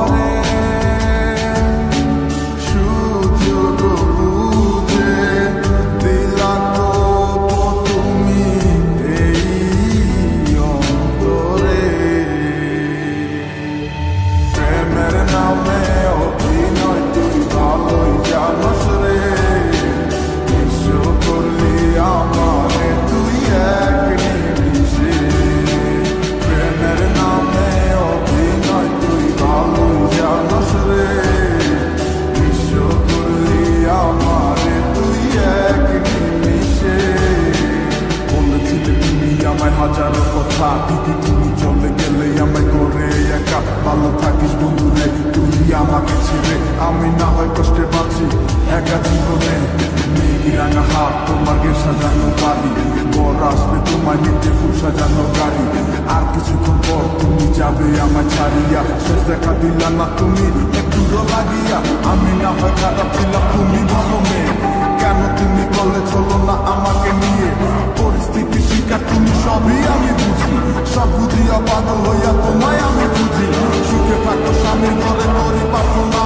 আমারে সুযোগ বুঝে দিলা তো তুমি এই অন্তরে। প্রেমের নামে অভিনয় তুই ভালোই জানোস রে, বিশ্ব করলি আমারে তুই এক নিমিষে। প্রেমের নামে অভিনয় তুই ভালোই জানোস রে, বিশ্ব করলি আমারে তুই এক নিমিষে। বলেছিলে তুমি আমায় হাজারো কথা, ঠিকই তুমি চলে গেলে আমায় করে একা। ভালো থাকিস বন্ধুরে তুই আমাকে ছেড়ে, আমি না হয় কষ্টে বাঁচি একা জীবনে। মেঘি রাঙা হাত তোমার গে সাজানো বাড়ি, বর আসবে তোমায় নিতে ফুল সাজানো গাড়ি। আর কিছুক্ষণ পর তুমি যাবে আমায় ছাড়িয়া, শেষ দেখা দিলা না তুমি একটুও লাগিয়া। আমি না হয় খারাপ ছিলাম তুমি ভালো মেয়ে, কেন তুমি বলে চলো না আমাকে নিয়ে। পরিস্থিতি শিকার তুমি সবই আমি বুঝি, সব বুঝিয়া পাগল হইয়া তোমায় আমি বুঝি। সুখে থাকো স্বামীর ঘরে করি প্রার্থনা,